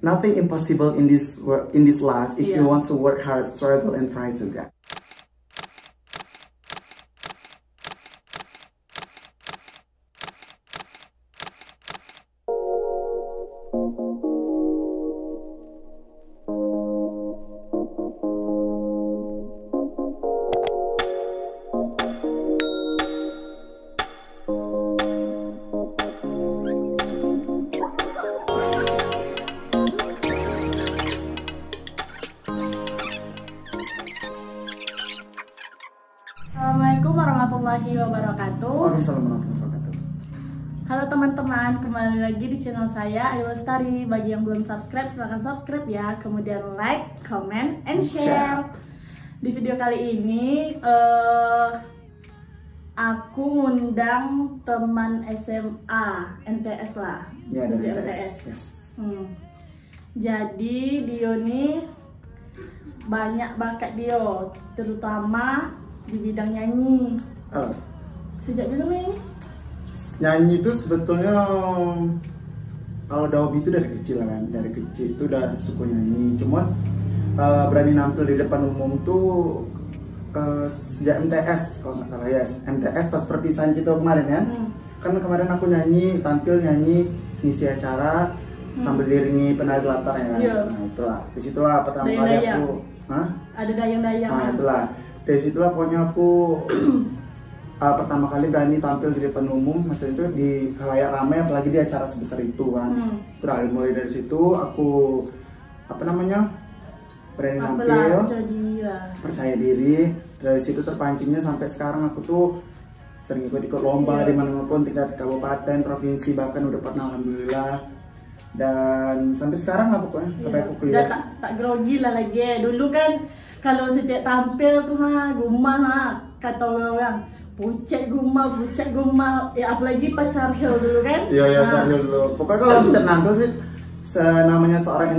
nothing impossible in this work, in this life if Yeah. you want to work hard, struggle and try to get. Assalamualaikum warahmatullahi wabarakatuh. Waalaikumsalam warahmatullahi wabarakatuh. Halo teman-teman, kembali lagi di channel saya Ayu Lestari. Bagi yang belum subscribe, silahkan subscribe ya. Kemudian like, comment, and share. Di video kali ini aku ngundang teman SMA MTS lah. Ya, dari MTS. MTS. Yes. Jadi Dio nih banyak bakat Dio, terutama di bidang nyanyi. Sejak dulu nyanyi? Nyanyi itu sebetulnya kalau Daobi itu dari kecil kan, dari kecil itu udah suka nyanyi. Cuman berani nampil di depan umum tuh sejak MTS kalau nggak salah ya. MTS pas perpisahan kita kemarin kan. Kan kemarin aku nyanyi, tampil nyanyi, ngisi acara sambil diiringi penari latar ya kan. Iya. Nah itulah, disitulah pertama kali aku. Hah? Ada dayang-dayang. Nah itulah, dari situlah pokoknya aku pertama kali berani tampil di depan umum, maksudnya itu di khalayak ramai, apalagi di acara sebesar itu kan. Terus mulai dari situ aku berani tampil, percaya diri. Dari situ terpancingnya sampai sekarang aku tuh sering ikut lomba di mana-mana, tingkat kabupaten, provinsi, bahkan udah pernah alhamdulillah. Dan sampai sekarang lah pokoknya, sampai aku kuliah. Tak grogi lah lagi. Dulu kan kalau setiap tampil tuh gumah kata orang pucet gumah. Ya apalagi pas Sarhil dulu kan. Iya Sarhil dulu. Pokoknya kalau setiap nampil sih namanya seorang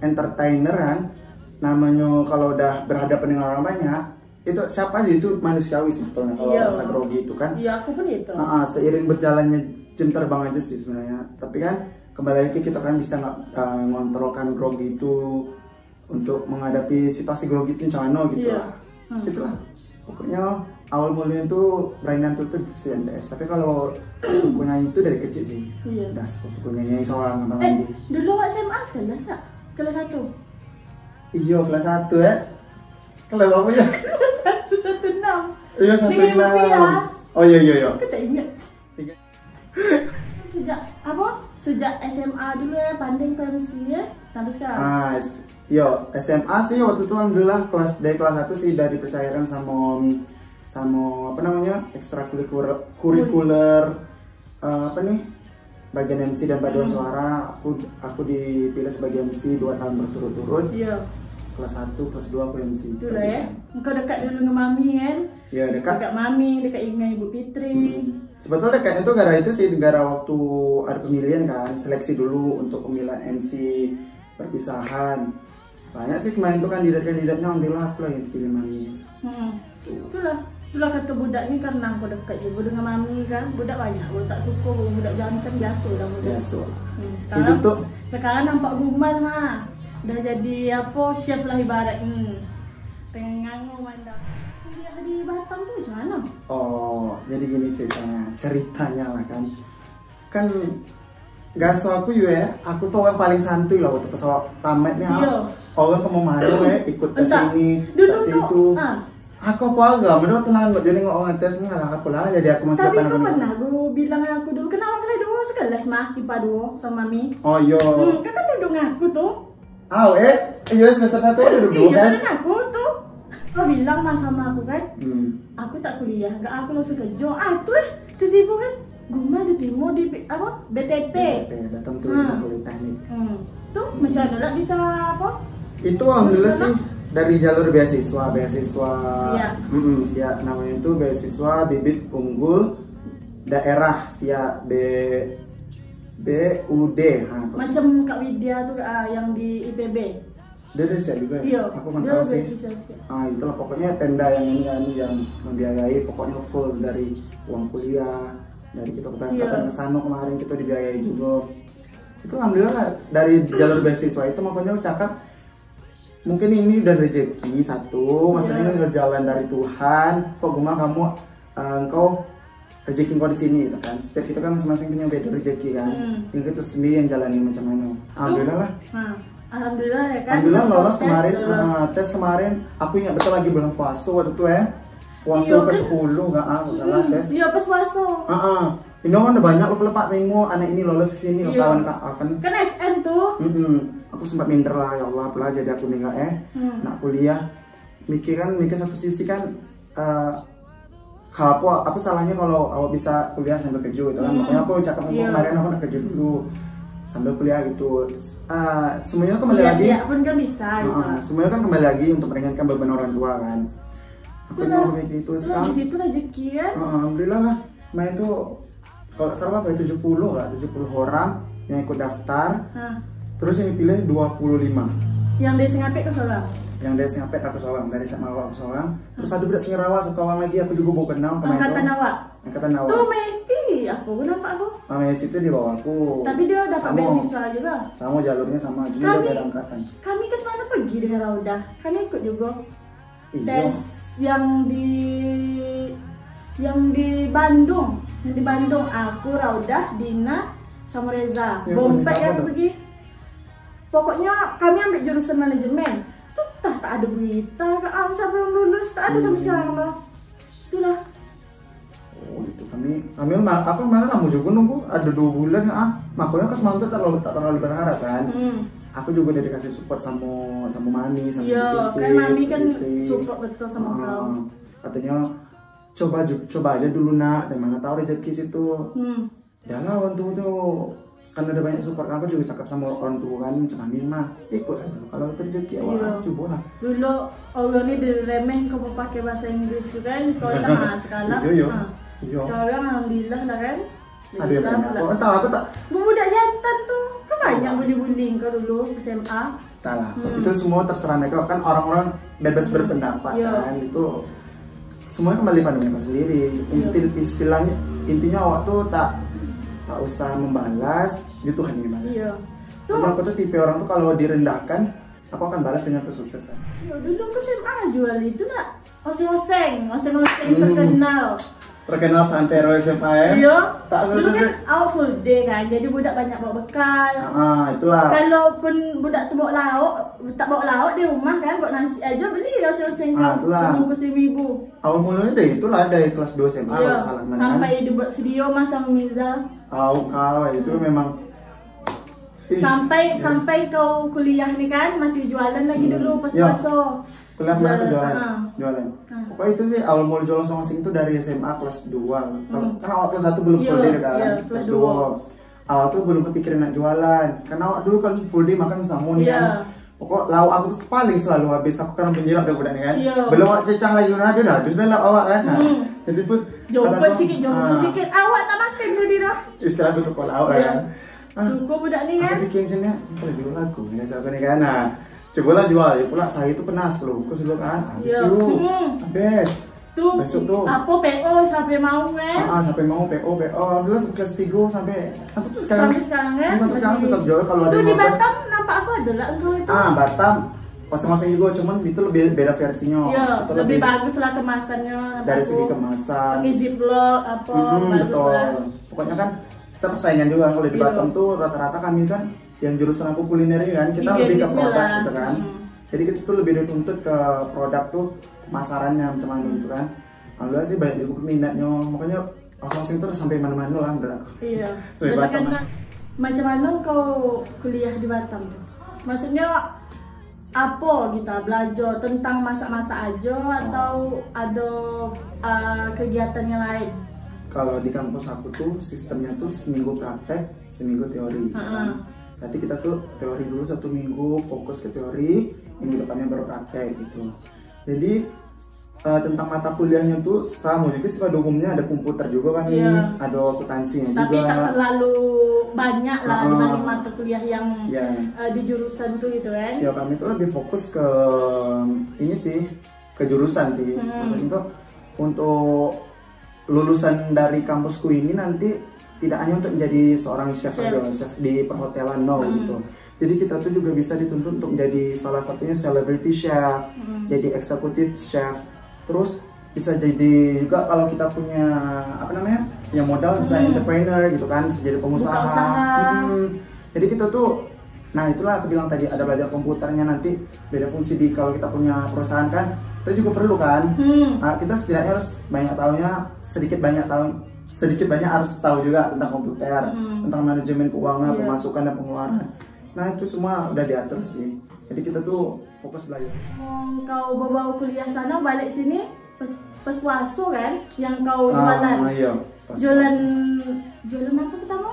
entertainer kan, namanya kalau udah berhadapan dengan orang banyak, itu siapa aja itu manusiawi sebetulnya kalau rasa grogi itu kan. Iya, aku pun itu. Seiring berjalannya jam terbang aja sih sebenarnya. Tapi kan kembali lagi kita kan bisa ngontrolkan grogi itu untuk menghadapi situasi grogi itu macam gitu lah. Itulah. Pokoknya awal mulanya itu berani nampil tuh di MTS. Tapi kalau suku nyanyi itu dari kecil sih. Iya. Udah suku nyanyi soal mandi. Dulu SMA kelas 1. Iya kelas 1 ya. Kelas berapa ya? 116. Iya 116. Oh iya. Aku tak ingat. Sejak SMA dulu ya pandai ke MC ya, sampai sekarang. SMA sih waktu itu alhamdulillah dari kelas 1 sih udah dipercayakan sama ekstrakurikuler bagian MC dan paduan suara. Aku dipilih sebagai MC 2 tahun berturut-turut. Iya. Kelas 1, kelas 2 aku MC. Itulah ya. Engkau dekat dulu dengan Mami kan? Iya, dekat Mami, dekat Ibu Fitri. Sebetulnya dekatnya tuh gara itu sih, gara waktu ada pemilihan kan, seleksi dulu untuk pemilihan MC perpisahan. Banyak sih kemarin tuh kandidatnya alhamdulillah aku lah yang pilih Mami. Itulah kata budak ini karena aku dekat juga dengan Mami kan. Budak banyak, budak tak suka, budak jantan biasa dah budak. Biasa. Sekarang nampak gumal udah jadi chef lah ibarat. Pengen mandang. Kuliah di Batam tuh macam mana? Oh, jadi gini ceritanya lah kan. Kan gaso aku juga ya, aku tuh orang paling santuy lah waktu pesawat tamatnya. Orang ke Manado ya, ikut tes ini, tes itu. Aku apa agak, menurut telangguk jadi orang tes ngalah aku lah, jadi aku masih tapi kau pernah gue bilang aku dulu, kenapa kalian dulu sekelas IPA 2 sama Mami? Oh iya. Kau kan duduk aku tuh. Iya semester 1 duduk dulu kan? Iya, aku tuh. Kau bilang sama aku kan, aku tak kuliah, aku langsung kerja. Itu tiba-tiba kan, Guma diterima di BTP. Batam Tulisan Politeknik. Tuh macam mana lah bisa Itu alhamdulillah sih dari jalur beasiswa. Siap namanya itu beasiswa bibit unggul daerah BUD. Macam Kak Widya tuh yang di IPB. Dia dari siap juga ya? Iya, aku kan tahu sih. Itulah pokoknya Pemda yang membiayai, pokoknya full dari uang kuliah, dari kita keberangkatan ke sana kemarin kita dibiayai juga. itu alhamdulillah dari jalur beasiswa itu makanya aku cakap mungkin ini udah rezeki satu, maksudnya ini udah jalan dari Tuhan. Kok Guma kamu engkau rezeki kau di sini gitu kan. Setiap kita kan masing-masing punya beda rezeki kan. Yang itu sendiri yang jalani macam mana. Alhamdulillah lah. Alhamdulillah ya kan. Alhamdulillah lolos kemarin. Tes kemarin. Aku ingat betul lagi bulan puasa waktu itu ya. Puasa ke-10 enggak salah tes. Iya pas puasa. Ini kan udah banyak lo lepak temu anak ini lolos ke sini kawan kan SN tuh. Aku sempat minder lah ya Allah pelah jadi aku nih nak kuliah. Mikir satu sisi kan apa salahnya kalau awak bisa kuliah sambil kerja gitu kan. Makanya aku cakap kemarin aku nak kerja dulu sambil kuliah gitu. Semuanya kembali lagi. Iya pun kan bisa gitu. Semuanya kan kembali lagi untuk meringankan beban orang tua kan. Aku mau kayak gitu sekarang. Di situ rezeki kan. Alhamdulillah lah. Main itu kalau salah apa 70 orang yang ikut daftar. Terus yang dipilih 25. Yang dari Singapura ke Sorang? Yang dari Singapura aku Sorang, dari Samawa aku Sorang. Terus ada budak Singarawa, satu orang lagi aku juga mau kenal. Angkatan awak? Angkatan awak. Tuh Messi, aku kenapa aku? Messi itu di bawah aku. Tapi dia dapat beasiswa juga? Sama jalurnya sama, cuma dia beda angkatan. Kami ke sana pergi dengan Rauda, kami ikut juga. Iya. Tes yang di Bandung, aku Rauda, Dina, sama Reza. Bompek yang pergi. Pokoknya kami ambil jurusan manajemen. Tuh tak ada berita siapa yang lulus, tak ada sampai sekarang loh. Itulah. Oh itu aku kemarin kamu juga nunggu ada 2 bulan makanya aku semalam tak terlalu berharap kan. Aku juga udah dikasih support sama Mami sama iya, kan Mami kan support betul sama kamu. Katanya coba aja dulu nak, dan mana tahu rezeki situ. Yalah orang tua tuh kan udah banyak support. Aku juga cakap sama orang tua kan macam Mami mah ikut dulu kalau rezeki awal coba lah. Dulu orang ini diremeh kamu pakai bahasa Inggris kan sekolah sekarang. Sekarang alhamdulillah lah kan. Ada yang banyak. Entah aku tak. Budak jantan tuh kan banyak bully-bullying kau dulu SMA. Salah. Itu semua terserah mereka kan orang-orang bebas berpendapat kan itu. Semuanya kembali pada mereka sendiri. Intinya awak tuh tak usah membalas, itu Tuhan yang balas. Iya. Karena aku tuh tipe orang tuh kalau direndahkan, aku akan balas dengan kesuksesan. Dulu aku SMA jual itu nak, oseng-oseng terkenal santero SMA ya. Iya. Dulu kan awak full day kan, jadi budak banyak bawa bekal. Itulah. Kalaupun budak tu tak bawa lauk di rumah kan, buat nasi aja beli oseng-oseng sebungkus 5.000. Awal mulanya dari kelas 2 SMA salah mana. Sampai dibuat video mas sama Miza. Itu memang sampai kau kuliah nih kan masih jualan lagi dulu pas puasa. Kuliah mana jualan. Pokoknya itu sih awal mulai jualan sama sing itu dari SMA kelas 2. Karena awal kelas 1 belum full day kan. Kelas 2. Awal tuh belum kepikiran nak jualan. Karena awak dulu kan full day makan sama nih kan. Pokok lauk aku tuh paling selalu habis. Aku kan penjirap dan budak kan. Belum awak cecah lagi udah habis lah awak kan. Jadi pun jompet sikit. Awak tak makan tu dia. Istilah betul kalau awak kan. Suka budak ni kan. Aku bikin macam ni. Kalau jual lagu ni saya kan kan. Cobalah jual. Ya pula saya itu pernah 10 bungkus dulu kan. Habis dulu. Habis. Tuh. Besok tuh. Apa PO sampai mau kan? Sampai mau PO. Alhamdulillah kelas 3 sampai tuh sekarang. Sampai sekarang kan. Sampai sekarang tetap jual kalau ada. Tuh di Batam nampak aku ada lah engkau itu. Batam. Masing-masing juga, cuman itu lebih beda versinya. Iya, lebih bagus lah kemasannya. Dari segi kemasan. Pakai ziplock apa betul. Pokoknya kan kita persaingan juga kalau di Batam tuh rata-rata kami kan yang jurusan aku kuliner ini kan kita lebih ke produk gitu kan. Jadi kita tuh lebih dituntut ke produk tuh pemasarannya macam mana gitu kan. Alhamdulillah sih banyak juga peminatnya. Makanya masing-masing tuh sampai mana-mana lah menurut aku. Iya. Sampai Batam. Macam mana kau kuliah di Batam tuh? Maksudnya apa kita belajar tentang masak-masak aja atau ada kegiatan yang lain? Kalau di kampus aku tuh sistemnya tuh seminggu praktek, seminggu teori. Kan? Nanti kita tuh teori dulu 1 minggu fokus ke teori, minggu depannya baru praktek gitu. Jadi tentang mata kuliahnya tuh sama juga sih pada umumnya ada komputer juga kan nih, ada akuntansinya juga. Tapi tak terlalu banyak lah dibanding mata kuliah yang di jurusan tuh gitu kan. Ya kami tuh lebih fokus ke ini sih, ke jurusan sih. Maksudnya tuh untuk lulusan dari kampusku ini nanti tidak hanya untuk menjadi seorang chef aja, chef di perhotelan, no gitu. Jadi kita tuh juga bisa dituntut untuk menjadi salah satunya celebrity chef, jadi executive chef. Terus bisa jadi juga kalau kita punya apa namanya, yang modal bisa entrepreneur gitu kan, bisa jadi pengusaha. Jadi kita tuh, nah itulah aku bilang tadi, ada belajar komputernya nanti beda fungsi di kalau kita punya perusahaan kan, kita juga perlu kan. Nah, kita setidaknya harus banyak tahunya, sedikit banyak harus tahu juga tentang komputer, tentang manajemen keuangan, pemasukan dan pengeluaran. Nah itu semua udah diatur sih. Jadi kita tuh fokus belajar. Kau bawa kuliah sana balik sini pas puasa kan, yang kau jualan. Iya. Jualan apa pertama?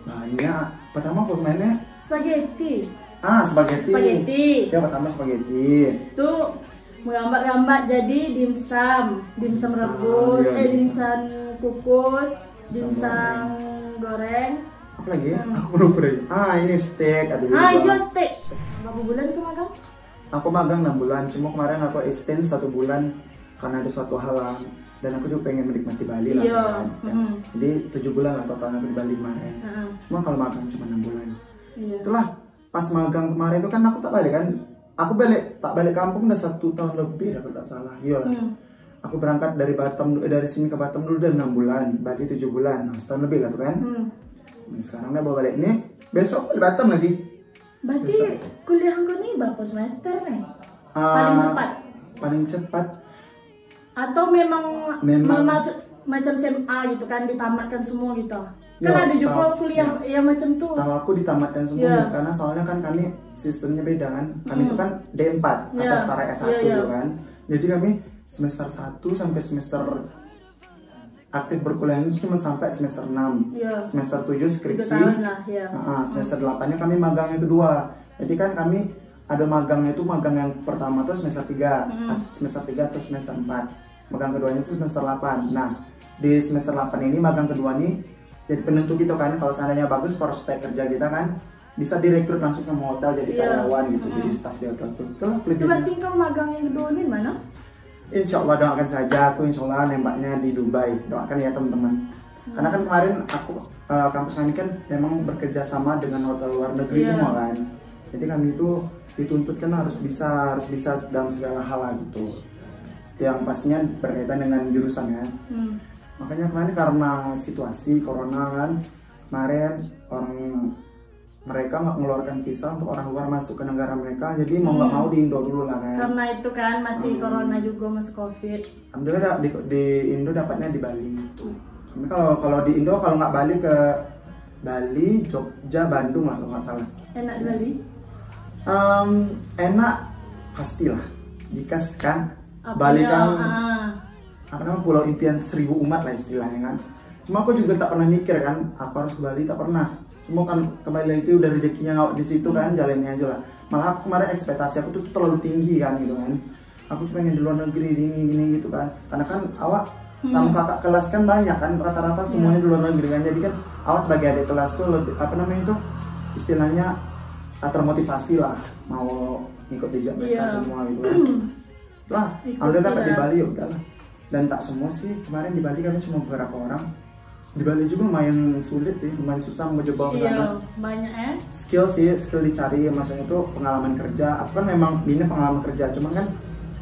Banyak. Pertama pemainnya spaghetti. Spaghetti. Ya pertama spaghetti. Itu menggambar-gambar jadi dimsum rebus, dimsum kukus, dimsum goreng. Apa lagi ya? Aku lupa deh. Ini steak. Iya steak. Berapa bulan kau magang? Aku magang 6 bulan. Cuma kemarin aku extend 1 bulan karena ada suatu halang. Dan aku juga pengen menikmati Bali lah. Kan? Jadi 7 bulan lah total aku di Bali kemarin. Cuma kalau magang cuma 6 bulan. Itulah pas magang kemarin itu kan aku tak balik kan. Aku tak balik kampung udah 1 tahun lebih, kalau tak salah. Iya. Aku berangkat dari Batam, dari sini ke Batam dulu udah 6 bulan, Bali 7 bulan, nah, setahun lebih lah tuh kan. Nah, sekarang udah bawa balik nih, besok di Batam lagi. Berarti kuliah aku nih berapa semester nih? Paling cepat? Paling cepat. Atau memang masuk macam SMA gitu kan, ditamatkan semua gitu? Kan ada juga kuliah yang macam tuh. Setahu aku ditamatkan semua, karena soalnya kan kami sistemnya beda kan. Kami itu kan D4 atau setara S1 gitu kan. Jadi kami semester 1 sampai semester aktif berkuliah itu cuma sampai semester 6. Semester 7 skripsi. Semester 8-nya kami magang yang kedua. Jadi kan kami ada magangnya itu, magang yang pertama tuh semester 3, semester 3 atau semester 4. Magang keduanya itu semester 8. Nah, di semester 8 ini magang kedua nih jadi penentu kita kan, kalau seandainya bagus prospek kerja kita kan bisa direkrut langsung sama hotel jadi karyawan gitu, jadi staff di hotel tuh. Berarti kau magang yang kedua ini mana? Insya Allah doakan saja, aku insya Allah nembaknya di Dubai, doakan ya teman-teman. Karena kan kemarin aku kampus kami kan memang bekerja sama dengan hotel luar negeri semua kan. Jadi kami itu dituntut kan harus bisa dalam segala hal lah gitu. Yang pastinya berkaitan dengan jurusan ya. Makanya kemarin karena situasi corona kan, kemarin mereka nggak mengeluarkan visa untuk orang luar masuk ke negara mereka, jadi mau nggak mau di Indo dulu lah kan. Karena itu kan masih corona juga, masih covid. Alhamdulillah di Indo dapatnya di Bali. Tapi kalau di Indo kalau nggak Bali ke Bali, Jogja, Bandung lah kalau nggak salah. Enak di Bali? Enak pastilah, dikas kan. Bali kan apa namanya, pulau impian 1000 umat lah istilahnya kan. Cuma aku juga tak pernah mikir kan, aku harus ke Bali, tak pernah. Cuma kan kembali itu udah rezekinya ngawak di situ kan, jalannya aja lah. Malah aku kemarin ekspektasi aku tuh terlalu tinggi kan gitu kan. Aku pengen di luar negeri gini gitu kan. Karena kan awak sama kakak kelas kan banyak kan, rata-rata semuanya di luar negeri kan. Jadi kan awak sebagai adik kelas tuh lebih, apa namanya itu istilahnya termotivasi lah mau ngikut jejak mereka semua gitu kan. Lah, udah dapat di Bali ya udahlah. Dan tak semua sih, kemarin di Bali kami cuma beberapa orang. Di Bali juga lumayan sulit sih, lumayan susah menjebak ke sana. Banyak ya. Skill dicari, maksudnya itu pengalaman kerja. Aku kan memang ini pengalaman kerja, cuman kan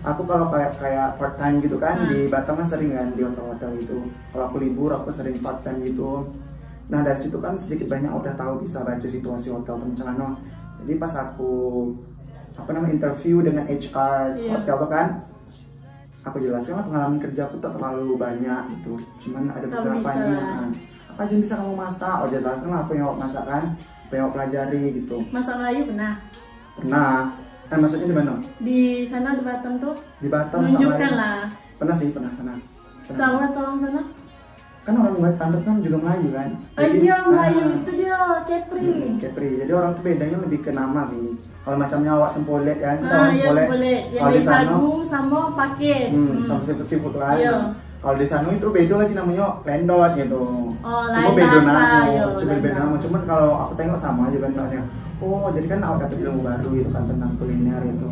aku kalau kayak part time gitu kan, di Batam kan sering kan di hotel-hotel gitu. Kalau aku libur aku sering part time gitu. Nah dari situ kan sedikit banyak udah tahu bisa baca situasi hotel Temucelano. Jadi pas aku interview dengan HR hotel tuh kan, aku jelaskan lah pengalaman kerja aku tak terlalu banyak gitu, cuman ada beberapa nih apa aja yang bisa kamu masak, jelaskan lah apa yang aku masak kan, apa yang aku pelajari gitu. Masak Melayu pernah? Maksudnya di mana? Di sana di Batam tuh? Di Batam menunjukkan lah. Pernah sih, pernah. Tahu atau orang sana? Kan orang Batam kan juga Melayu kan. Iya Melayu itu dia, Kepri. Kepri, jadi orang tuh bedanya lebih ke nama sih. Kalau macamnya awak sempolet kan, kita orang sempolet. Yang di sagu sama pakis. Sama siput lah. Kalau di sana itu beda lagi namanya lendot gitu. Cuma beda nama. Cuman kalau aku tengok sama aja bentuknya. Oh, jadi kan awak dapat ilmu baru gitu kan tentang kuliner itu.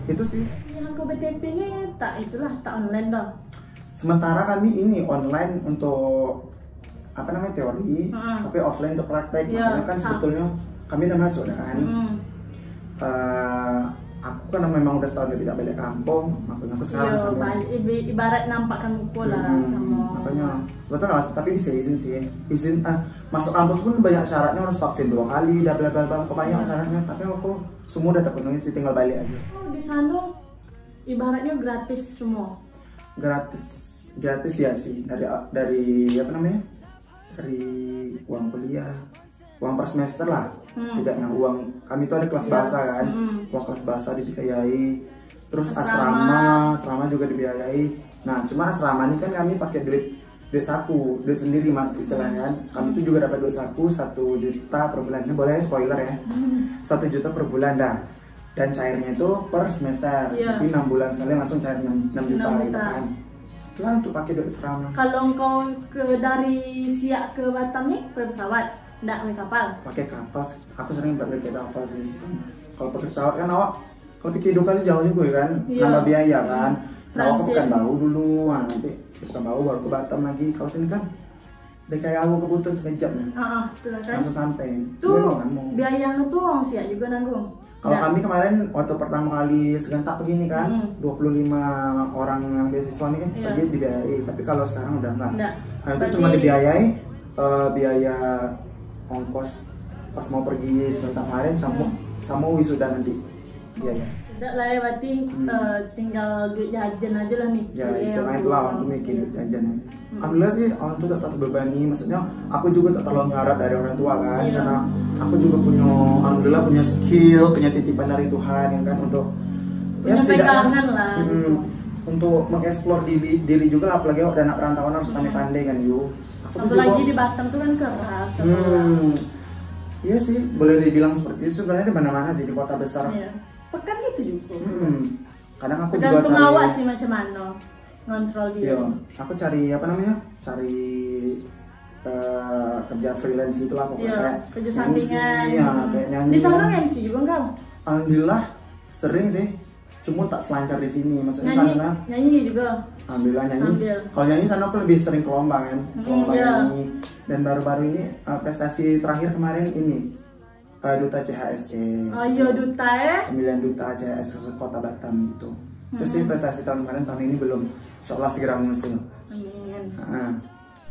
Itu sih. Yang ke BTP ini tak online dah. Sementara kami ini online untuk apa namanya teori, tapi offline untuk praktek. Makanya kan sebetulnya kami udah masuk kan. Aku kan memang udah setahun tidak balik kampung, makanya aku sekarang ibarat nampak kamu pola sama. Makanya sebetulnya nggak masuk, tapi bisa izin sih. Izin masuk kampus pun banyak syaratnya, harus vaksin 2 kali, dan bla bla bla, pokoknya syaratnya. Tapi aku semua udah terpenuhi sih, tinggal balik aja. Di sana ibaratnya gratis semua. Gratis ya sih, dari apa namanya? Dari uang kuliah, uang per semester lah, setidaknya uang kami itu ada kelas bahasa kan, uang kelas bahasa dibiayai, terus asrama juga dibiayai. Nah cuma asrama ini kan kami pakai duit saku, duit sendiri mas istilahnya kan. Kami itu juga dapat duit saku 1 juta per bulan, ini boleh spoiler ya, 1 juta per bulan dah. Dan cairnya itu per semester, jadi 6 bulan sekali langsung cair 6 juta gitu kan. Lah untuk pakai duit asrama. Kalau engkau dari Siak ke Batam nih pakai pesawat? Nggak pakai kapal? Pakai kapal, aku sering pakai kapal sih. Kalau pakai pesawat kan awak, kalau pikir 2 kali jauh juga kan, nambah biaya kan. Nah, aku bukan bau dulu, nanti bukan bau baru ke Batam lagi. Kalau sini kan, udah kayak aku kebutuhan sekejap nih. Kan? Langsung sampai. Tuh, biaya lu tuh orang Siak juga nanggung. Kalau kami kemarin waktu pertama kali serentak begini kan, 25 orang yang beasiswa nih pergi dibiayai. Tapi kalau sekarang udah enggak. Nah, itu cuma dibiayai biaya ongkos pas mau pergi sebentar kemarin sama wisuda nanti. Iya. Tidak lah ya, berarti tinggal duit jajan aja lah nih. Ya istilahnya itulah untuk mikir duit jajan. Alhamdulillah sih orang tua tak terbebani, maksudnya aku juga tak terlalu ngarap dari orang tua kan, karena aku juga punya alhamdulillah punya skill, punya titipan dari Tuhan kan untuk ya setidaknya untuk mengeksplor diri juga lah, apalagi udah anak perantauan harus pandai kan yuk. Apalagi di Batam tuh kan keras. Iya sih, boleh dibilang seperti itu. Sebenarnya di mana-mana sih, di kota besar. Pekan gitu juga. Kadang aku juga cari. Awak sih macam mana ngontrol dia. Iya, aku cari apa namanya? Cari kerja freelance gitu lah pokoknya, kayak kerja sampingan. Kayak nyanyi. Di sana MC juga enggak? Alhamdulillah sering sih. Cuma tak selancar di sini, maksudnya sana. Nyanyi juga. Alhamdulillah nyanyi. Kalau nyanyi sana aku lebih sering ke lomba kan, lomba nyanyi. Dan baru-baru ini prestasi terakhir kemarin ini duta CHSE. Oh iya duta ya? Pemilihan duta CHSE Kota Batam gitu. Terus sih prestasi tahun kemarin, tahun ini belum. Insyaallah segera menyusul. Amin.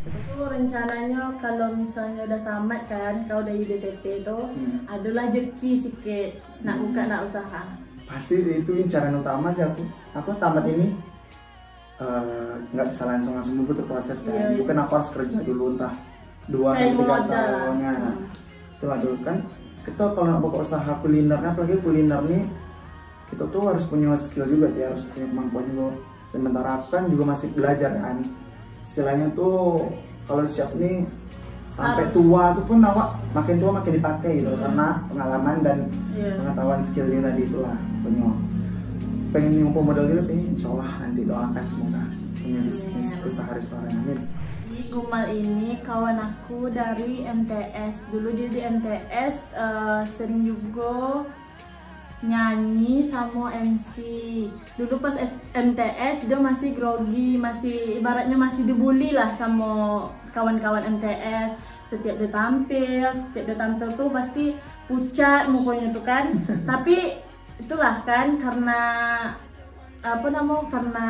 Itu rencananya kalau misalnya udah tamat kan, kau dari BTP itu, adalah rezeki sikit nak buka nak usaha. Pasti itu incaran utama sih aku. Aku tamat ini nggak bisa langsung butuh proses kan. Bukan aku harus kerja dulu entah 2-3 tahun. Nah, itulah dulu kan. Kita kalau nak buka usaha kulinernya, apalagi kuliner nih, kita tuh harus punya skill juga sih, harus punya kemampuan juga. Sementara aku kan juga masih belajar kan. Istilahnya tuh kalau chef nih sampai tua tuh pun awak makin tua makin dipakai gitu, karena pengalaman dan pengetahuan skillnya tadi itulah. Pengen ngumpul modal gitu sih, insyaallah nanti doakan semoga punya bisnis usaha restoran, amin. Gumal ini kawan aku dari MTS, dulu dia di MTS sering juga nyanyi sama MC. Dulu pas MTS dia masih grogi, masih ibaratnya masih dibully lah sama kawan-kawan MTS. Setiap dia tampil tuh pasti pucat mukanya tuh kan. Tapi itulah kan karena karena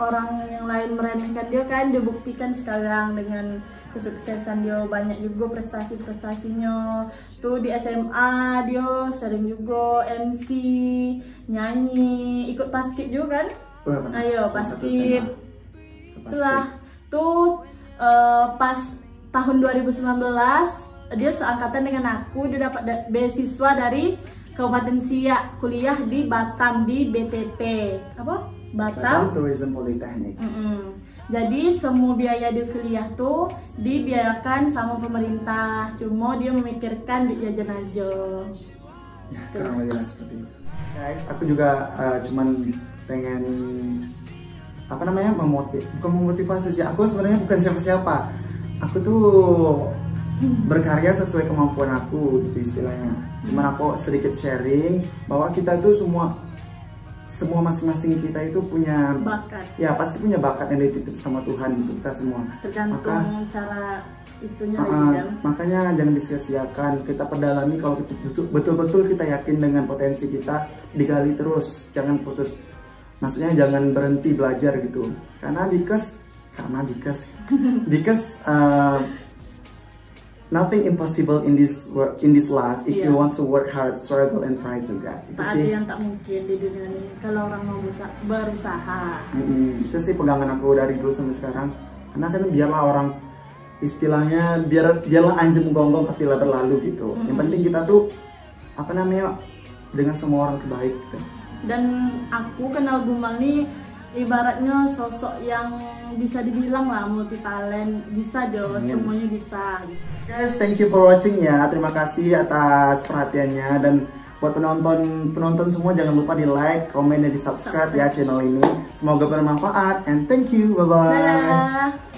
orang yang lain meremehkan dia kan, dia buktikan sekarang dengan kesuksesan dia, banyak juga prestasinya. Tuh di SMA dia sering juga MC, nyanyi, ikut basket juga kan? Ayo basket. Itulah tuh pas tahun 2019 dia seangkatan dengan aku, dia dapat beasiswa dari Kabupaten Siak, kuliah di Batam di BTP. Apa? Batam Tourism Polytechnic. Jadi semua biaya di kuliah tuh dibiayakan sama pemerintah. Cuma dia memikirkan duit jajan aja. Ya, kurang lebih seperti itu. Guys, aku juga cuman pengen apa namanya bukan memotivasi sih. Aku sebenarnya bukan siapa-siapa. Aku tuh berkarya sesuai kemampuan aku gitu istilahnya. Cuman aku sedikit sharing bahwa kita tuh semua semua masing-masing kita itu punya bakat. Ya pasti punya bakat yang dititip sama Tuhan untuk kita semua. Tergantung cara itunya makanya jangan disia-siakan, kita perdalami. Kalau betul-betul kita yakin dengan potensi kita, digali terus, jangan putus. Maksudnya jangan berhenti belajar gitu. Karena because nothing impossible in this life if you want to work hard, struggle and try to God. Itu tak sih. ada yang tak mungkin di dunia ini kalau orang mau berusaha. Itu sih pegangan aku dari dulu sampai sekarang. Karena kan biarlah orang istilahnya biarlah anjing menggonggong pasti berlalu gitu. Yang penting kita tuh dengan semua orang terbaik gitu. Dan aku kenal Gumbang nih ibaratnya sosok yang bisa dibilang lah multi talent, bisa dong, semuanya bisa. Guys, thank you for watching ya. Terima kasih atas perhatiannya, dan buat penonton semua jangan lupa di like, komen, dan di subscribe ya channel ini. Semoga bermanfaat and thank you, bye bye.